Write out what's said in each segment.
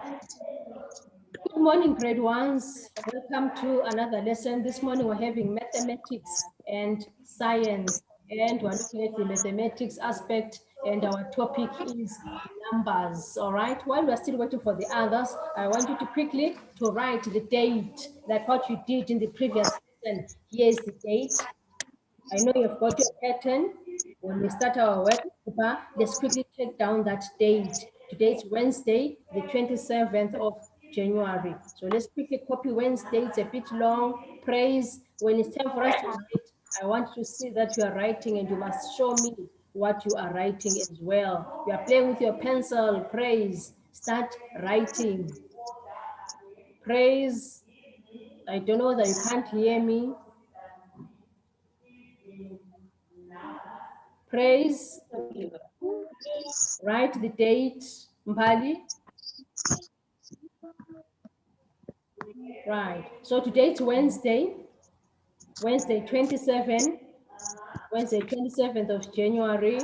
Good morning, grade ones. Welcome to another lesson. This morning we're having mathematics and science, and we're looking at the mathematics aspect, and our topic is numbers. All right. While we're still waiting for the others, I want you to quickly to write the date, like what you did in the previous lesson. Here's the date. I know you've got your pattern. When we start our work, let's quickly take down that date. Today is Wednesday, the 27th of January. So let's quickly copy Wednesday. It's a bit long. Praise. When it's time for us to write, I want to see that you are writing and you must show me what you are writing as well. You are playing with your pencil. Praise. Start writing. Praise. I don't know whether you can't hear me. Praise. Write the date, Mbali. Right. So today it's Wednesday, Wednesday 27, Wednesday 27th of January.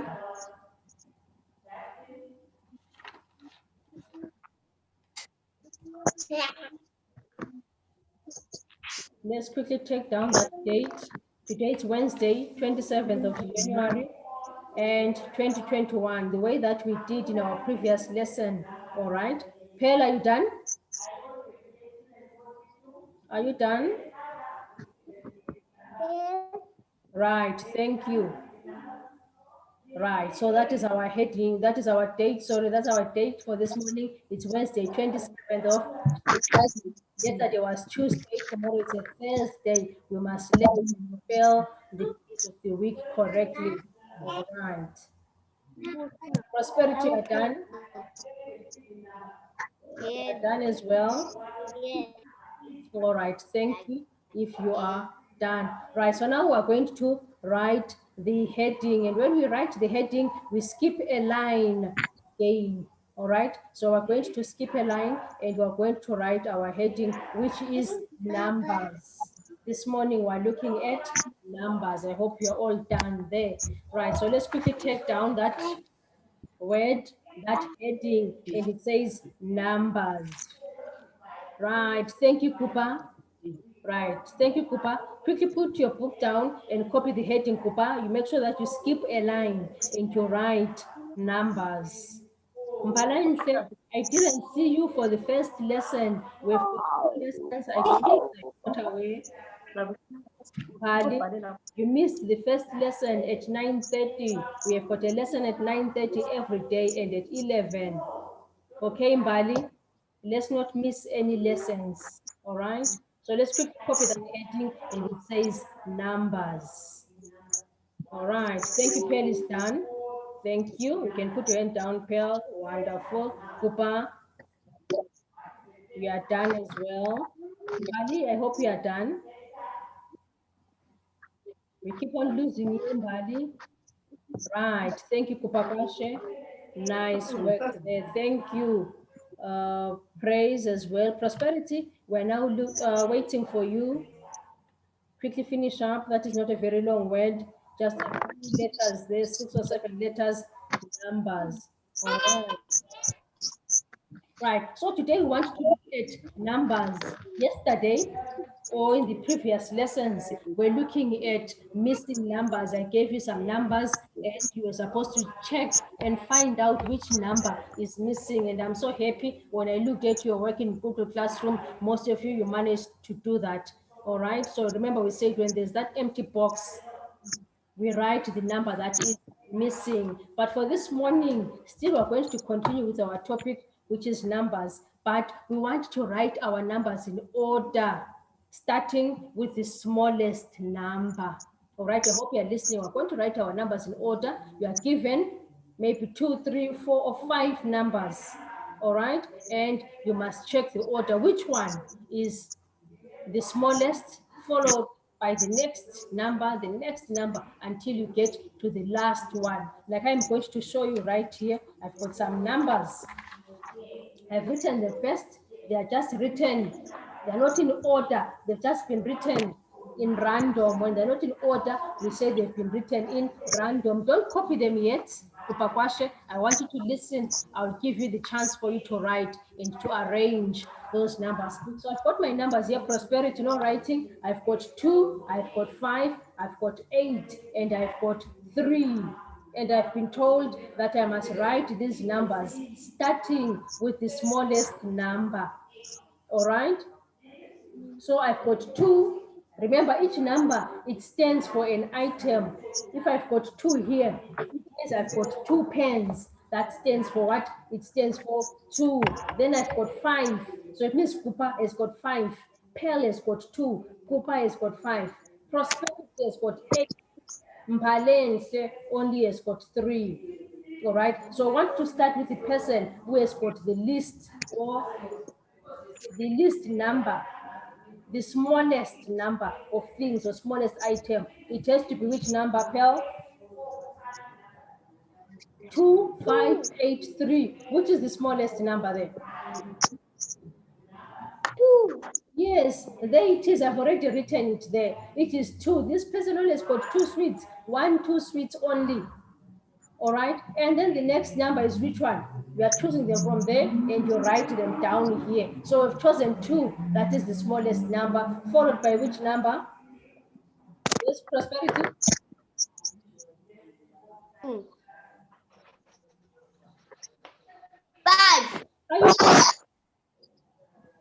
Let's quickly take down that date. Today it's Wednesday 27th of January and 2021, the way that we did in our previous lesson. All right. Pearl, are you done? Are you done? Right. Thank you. Right, so that is our heading, that is our date, sorry, that's our date for this morning. It's Wednesday, 27th of January. Yesterday was Tuesday, tomorrow it's a Thursday. You must learn to spell the days of the week correctly. All right. Prosperity are done. Are done as well. All right, thank you if you are done. Right, so now we're going to write the heading, and when we write the heading, we skip a line again. All right, so we're going to skip a line and we're going to write our heading, which is numbers. This morning we're looking at numbers. I hope you're all done there. Right, so let's quickly take down that word, that heading, and it says numbers. Right, thank you, Cooper. Right, thank you, Cooper. Quickly put your book down and copy the heading, Cooper. You make sure that you skip a line and you write numbers. Mpalanhle, I didn't see you for the first lesson. We've got 2 lessons. I think I got away. Mpali, you missed the first lesson at 9:30. We have got a lesson at 9:30 every day and at 11. Okay, Mbali, let's not miss any lessons, all right? So let's quickly copy that heading and it says numbers. All right, thank you, Pearl is done. Thank you. You can put your hand down, Pearl. Wonderful. Kupa, we are done as well. Mbali, I hope you are done. We keep on losing you, Mbali. Right, thank you, Kupa Kashe. Nice work there, thank you. Praise as well. Prosperity, we're now waiting for you. Quickly finish up. That is not a very long word, just a few letters there, 6 or 7 letters, numbers. All right. Right, so today we want to look at numbers. Yesterday, or in the previous lessons, we're looking at missing numbers. I gave you some numbers and you were supposed to check and find out which number is missing. And I'm so happy when I looked at your work in Google Classroom, most of you managed to do that. All right, so remember we said when there's that empty box, we write the number that is missing. But for this morning, still we're going to continue with our topic, which is numbers, but we want to write our numbers in order, starting with the smallest number. All right, I hope you're listening. We're going to write our numbers in order. You are given maybe 2, 3, 4, or 5 numbers. All right, and you must check the order. Which one is the smallest, followed by the next number, until you get to the last one. Like I'm going to show you right here. I've got some numbers. I've written the first. They are just written. They're not in order. They've just been written in random. When they're not in order, we say they've been written in random. Don't copy them yet. Kupakwashe, I want you to listen. I'll give you the chance for you to write and to arrange those numbers. So I've got my numbers here, prosperity, no writing. I've got 2, I've got 5, I've got 8, and I've got 3. And I've been told that I must write these numbers starting with the smallest number. All right? So I've got 2. Remember, each number, it stands for an item. If I've got 2 here, it means I've got 2 pens. That stands for what? It stands for 2. Then I've got 5. So it means Kupa has got 5. Pearl has got 2. Kupa has got 5. Prosperity has got 8. Mpalense only has got 3. All right. So I want to start with the person who has got the least or the least number, the smallest number of things or smallest item. It has to be which number, Pearl? 2, 5, 8, 3. Which is the smallest number there? 2. Yes, there it is. I've already written it there. It is 2. This person only has got 2 sweets. 1, 2 sweets only. All right. And then the next number is which one? We are choosing them from there and you write them down here. So we've chosen 2. That is the smallest number, followed by which number? Yes, prosperity. 5. Are you?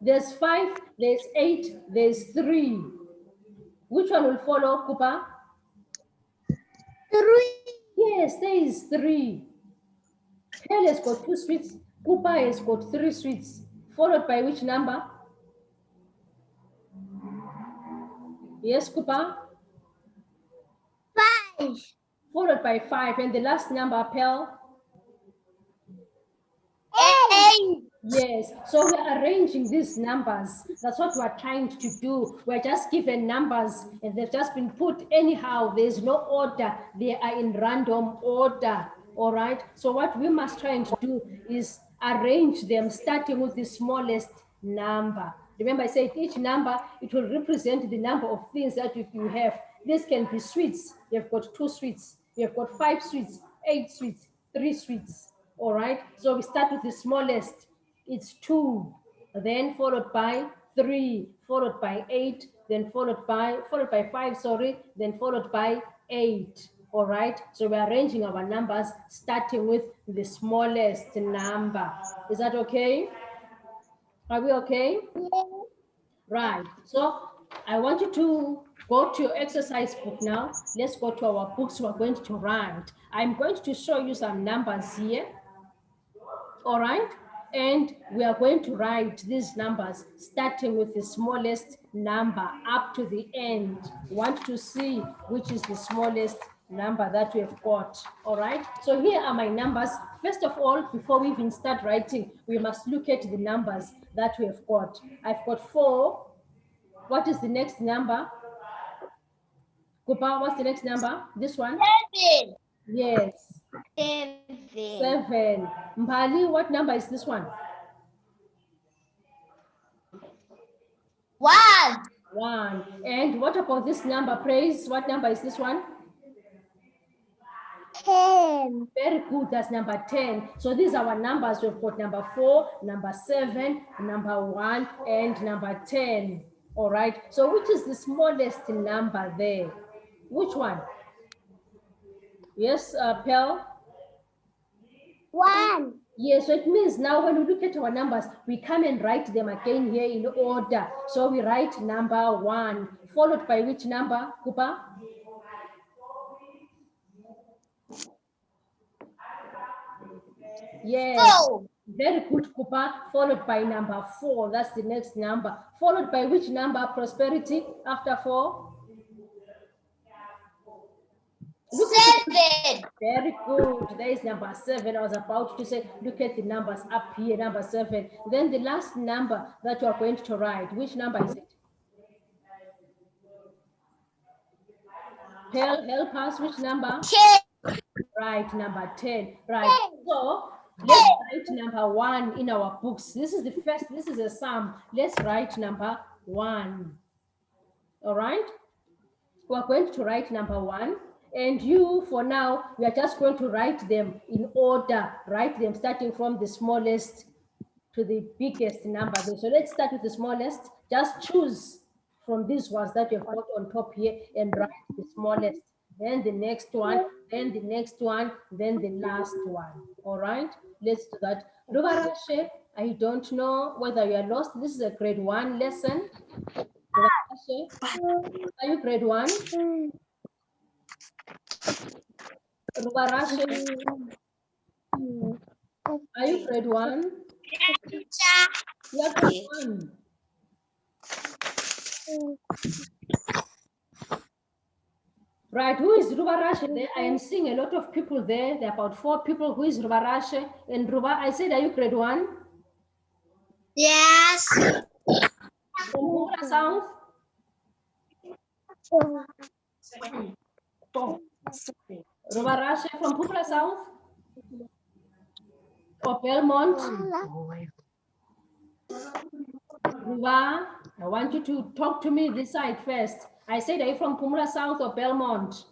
There's 5, there's 8, there's 3. Which one will follow, Kupa? 3. Yes, there is 3. Pearl has got 2 sweets. Kupa has got 3 sweets. Followed by which number? Yes, Kupa? 5. Followed by 5. And the last number, Pearl? 8. Yes, so we're arranging these numbers. That's what we're trying to do. We're just given numbers and they've just been put anyhow. There's no order. They are in random order. All right. So what we must try and do is arrange them starting with the smallest number. Remember, I said each number, it will represent the number of things that you have. This can be sweets. You've got 2 sweets. You've got 5 sweets, 8 sweets, 3 sweets. All right. So we start with the smallest. It's 2, then followed by 3, followed by 8, then followed by 5, sorry, then followed by 8. All right. So we're arranging our numbers starting with the smallest number. Is that okay? Are we okay? Right. So I want you to go to your exercise book now. Let's go to our books. We're going to write. I'm going to show you some numbers here. All right. And we are going to write these numbers starting with the smallest number up to the end. We want to see which is the smallest number that we have got. All right. So here are my numbers. First of all, before we even start writing, we must look at the numbers that we have got. I've got 4. What is the next number? Kupa, what's the next number? This one? 7. Yes. 7. 7. Mbali, what number is this one? 1. 1. And what about this number, Praise? What number is this one? 10. Very good, that's number 10. So these are our numbers. We've got number 4, number 7, number 1, and number 10. All right. So which is the smallest number there? Which one? Yes, Pearl? 1. Yes, so it means now when we look at our numbers, we come and write them again here in order. So we write number 1, followed by which number, Kupa? Yes. 4. Very good, Kupa. Followed by number 4. That's the next number. Followed by which number, Prosperity, after 4? 7. Very good. There is number 7. I was about to say, look at the numbers up here, number 7. Then the last number that you are going to write, which number is it? Help us, which number? 10. Right, number 10. Right. So let's write number 1 in our books. This is the first, this is a sum. Let's write number 1. All right. We're going to write number 1. And you, for now, we are just going to write them in order. Write them starting from the smallest to the biggest number. So let's start with the smallest. Just choose from these ones that you've got on top here and write the smallest. Then the next one, then the next one, then the last one. All right, let's do that. Rubarashe, I don't know whether you are lost. This is a grade 1 lesson. Rubarashe, are you grade 1? Rubarashe, are you grade 1? You are grade 1. Right, who is Rubarashe there? I am seeing a lot of people there. There are about 4 people. Who is Rubarashe? And Ruba, I said, are you grade 1? Yes. From Pumula South? Rubarashe from Pumula South? Or Belmont? Ruba, I want you to talk to me this side first. I said, are you from Pumula South or Belmont?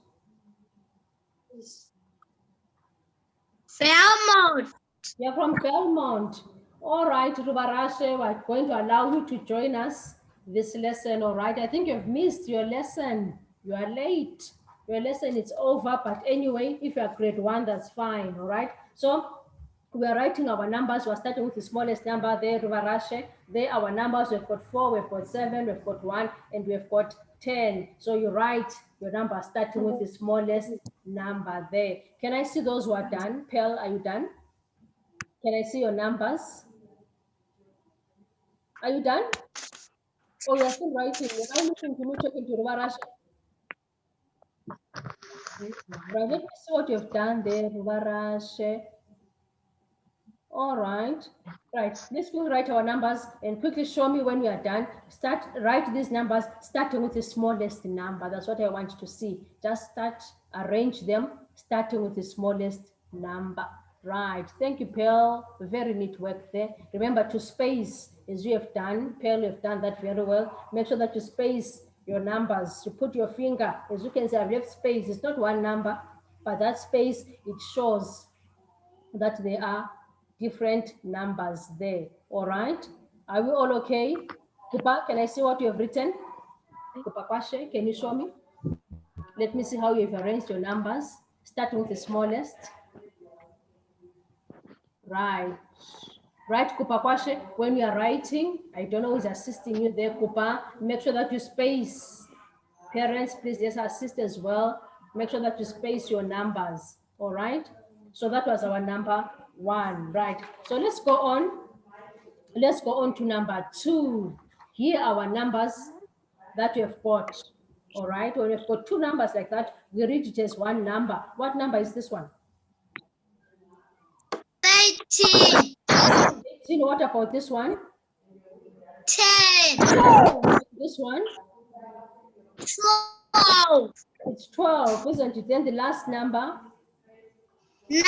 Belmont. You're from Belmont. All right, Rubarashe, we're going to allow you to join us this lesson. All right, I think you've missed your lesson. You are late. Your lesson is over, but anyway, if you're grade 1, that's fine. All right, so we are writing our numbers. We're starting with the smallest number there, Rubarashe. There our numbers. We've got 4, we've got 7, we've got 1, and we've got 10. So you write your number starting with the smallest number there. Can I see those who are done? Pearl, are you done? Can I see your numbers? Are you done? Oh, you're still writing. You're now looking to me, talking to Rubarashe. Right, let me see what you've done there, Rubarashe. All right. Right, let's go write our numbers and quickly show me when we are done. Write these numbers starting with the smallest number. That's what I want to see. Just arrange them starting with the smallest number. Right, thank you, Pearl. Very neat work there. Remember to space as you have done. Pearl, you have done that very well. Make sure that you space your numbers. You put your finger, as you can see, I've left space. It's not one number, but that space, it shows that there are different numbers there. All right. Are we all okay? Kupa, can I see what you have written? Kupa Kwashe, can you show me? Let me see how you've arranged your numbers, starting with the smallest. Right. Right, Kupa Kwashe, when you are writing, I don't know who's assisting you there, Kupa. Make sure that you space. Parents, please just assist as well. Make sure that you space your numbers. All right. So that was our number 1. Right. So let's go on. Let's go on to number 2. Here are our numbers that we have got. All right. When we've got 2 numbers like that, we read it as one number. What number is this one? 18. 18. What about this one? 10. This one? 12. It's 12, isn't it? Then the last number? 9.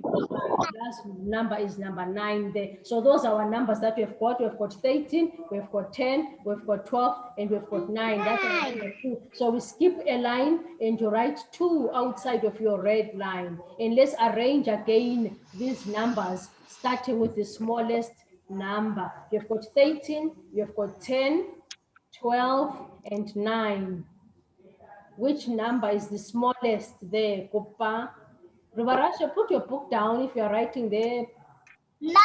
Last number is number 9 there. So those are our numbers that we've got. We've got 13, we've got 10, we've got 12, and we've got 9. That's our number 2. So we skip a line and you write 2 outside of your red line. And let's arrange again these numbers, starting with the smallest number. You've got 13, you've got 10, 12, and 9. Which number is the smallest there, Kopa? Rubarasha, put your book down if you're writing there. 9.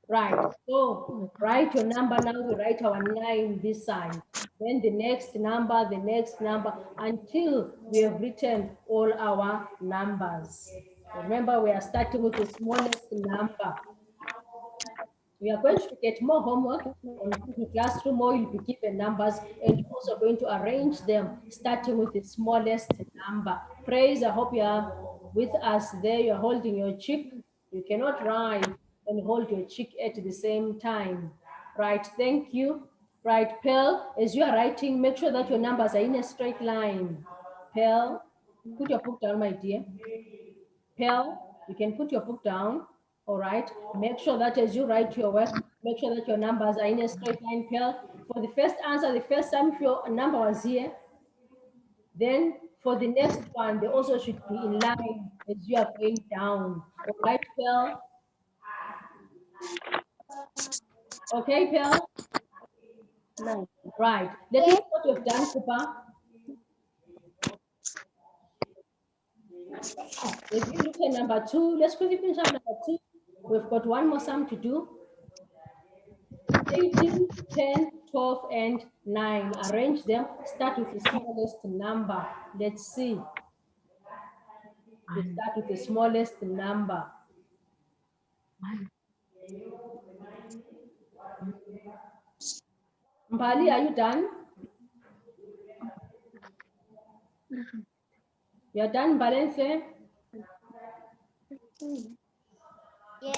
Right. So write your number now. We write our 9 this side. Then the next number, until we have written all our numbers. Remember, we are starting with the smallest number. We are going to get more homework on Google Classroom, or you'll be given numbers, and you're also going to arrange them starting with the smallest number. Praise, I hope you are with us there. You're holding your cheek. You cannot write and hold your cheek at the same time. Right, thank you. Right, Pearl, as you are writing, make sure that your numbers are in a straight line. Pearl, put your book down, my dear. Pearl, you can put your book down. All right. Make sure that as you write your work, make sure that your numbers are in a straight line, Pearl. For the first answer, the first time if your number was here, then For the next one, they also should be in line as you are going down. All right, Pearl? Okay, Pearl? No. Right. Let's see what you've done, Cooper. If you look at number 2, let's quickly finish up number 2. We've got one more sum to do. 18, 10, 12, and 9. Arrange them. Start with the smallest number. Let's see. We start with the smallest number. Mbali, are you done? You're done, Balense? Yes.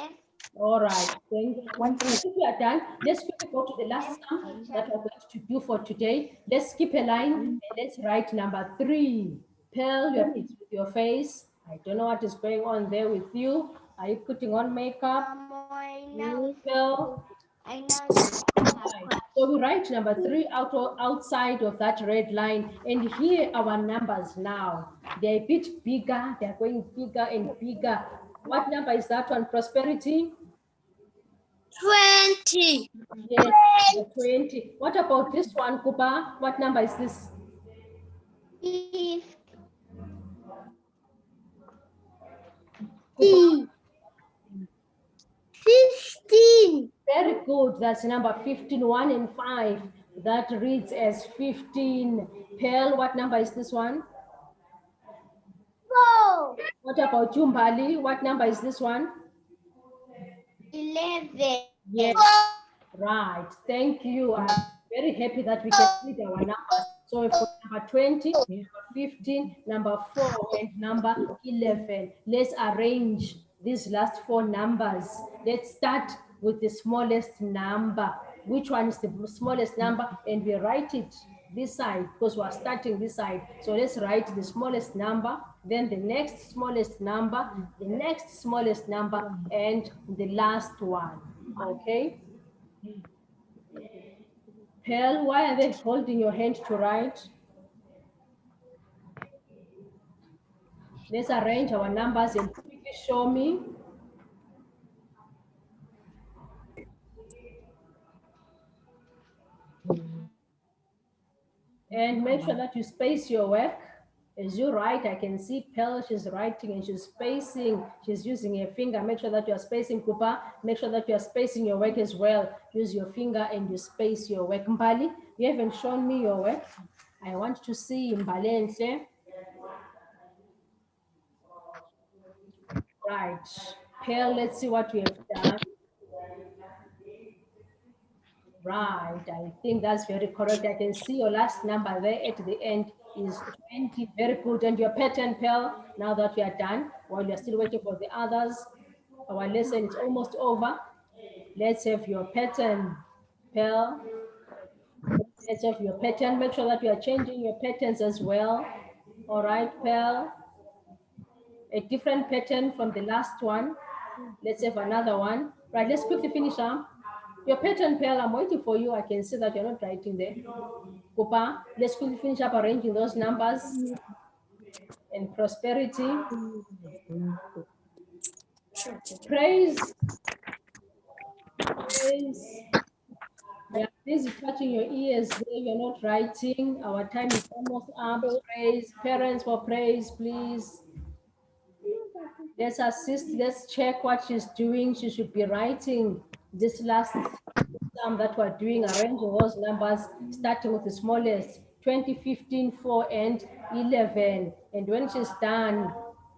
All right. Thank you. If you are done, let's quickly go to the last sum that we're going to do for today. Let's skip a line and let's write number 3. Pearl, it's with your face. I don't know what is going on there with you. Are you putting on makeup? Pearl? I know. Right. So we write number 3 outside of that red line. And here our numbers now. They're a bit bigger. They're going bigger and bigger. What number is that one, Prosperity? 20. Yes, 20. What about this one, Kuba? What number is this? 15. 15. Very good. That's number 15. 1 and 5. That reads as 15. Pearl, what number is this one? 4. What about you, Mbali? What number is this one? 11. Yes. Right. Thank you. I'm very happy that we can read our numbers. So we've got number 20, number 15, number 4, and number 11. Let's arrange these last 4 numbers. Let's start with the smallest number. Which one is the smallest number? And we write it this side because we're starting this side. So let's write the smallest number, then the next smallest number, the next smallest number, and the last one. Okay? Pearl, why are they holding your hand to write? Let's arrange our numbers and quickly show me. And make sure that you space your work. As you write, I can see Pearl, she's writing and she's spacing. She's using her finger. Make sure that you are spacing, Cooper. Make sure that you are spacing your work as well. Use your finger and you space your work. Mbali, you haven't shown me your work. I want to see Mbali and Claire. Right. Pearl, let's see what we have done. Right, I think that's very correct. I can see your last number there at the end is 20. Very good. And your pattern, Pearl, now that we are done, while you're still waiting for the others, our lesson is almost over. Let's have your pattern, Pearl. Let's have your pattern. Make sure that you are changing your patterns as well. All right, Pearl. A different pattern from the last one. Let's have another one. Right, let's quickly finish up. Your pattern, Pearl, I'm waiting for you. I can see that you're not writing there. Kupa, let's quickly finish up arranging those numbers. And Prosperity. Praise. Praise. Yeah, please touching your ears there. You're not writing. Our time is almost up. Praise. Parents for praise, please. Let's assist. Let's check what she's doing. She should be writing this last sum that we're doing, arranging those numbers, starting with the smallest, 20, 15, 4, and 11. And when she's done,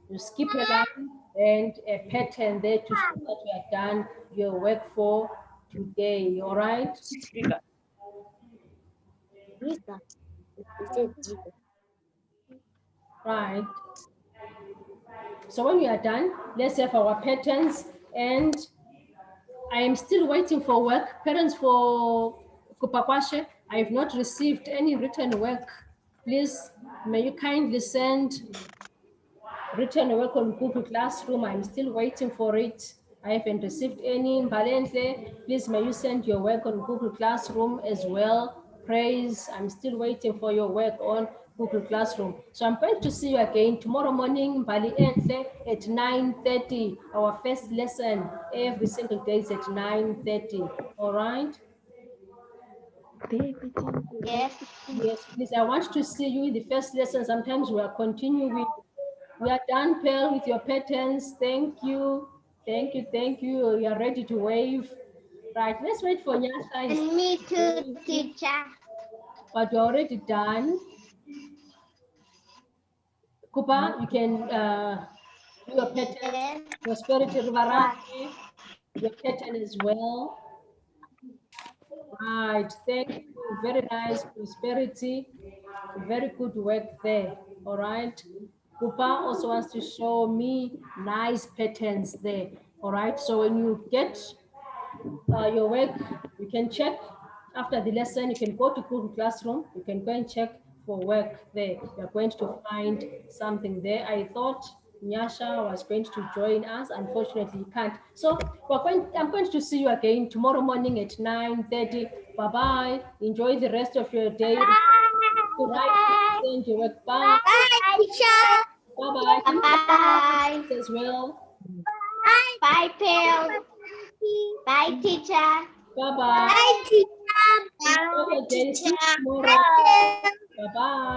you skip a line and a pattern there to show that you have done your work for today. All right? Right. So when we are done, let's have our patterns. And I am still waiting for work. Parents for Kupakwashe, I have not received any written work. Please, may you kindly send written work on Google Classroom. I'm still waiting for it. I haven't received any. Mbalente, please may you send your work on Google Classroom as well. Praise, I'm still waiting for your work on Google Classroom. So I'm going to see you again tomorrow morning, Bali Etle, at 9:30. Our first lesson every single day is at 9:30. All right? Yes. Yes, please. I want to see you in the first lesson. Sometimes we are continuing. We are done, Pearl, with your patterns. Thank you. Thank you. Thank you. You are ready to wave. Right. Let's wait for Nyasha. And me too, teacher. But you're already done. Kupa, you can do your pattern. Yes. Prosperity What? Rivarane, your pattern as well. Right. Thank you. Very nice. Prosperity. Very good work there. All right. Kupa also wants to show me nice patterns there. All right. So when you get your work, you can check after the lesson. You can go to Google Classroom. You can go and check for work there. You're going to find something there. I thought Nyasha was going to join us. Unfortunately, he can't. So I'm going to see you again tomorrow morning at 9:30. Bye-bye. Enjoy the rest of your day. To write, Bye. send your work. Bye. Bye, teacher. Bye-bye. Bye. As well. Bye, Phil. Bye, teacher. Bye-bye. Bye, teacher. Enjoy Bye, your day. See teacher. you tomorrow. Bye, Phil. Bye-bye.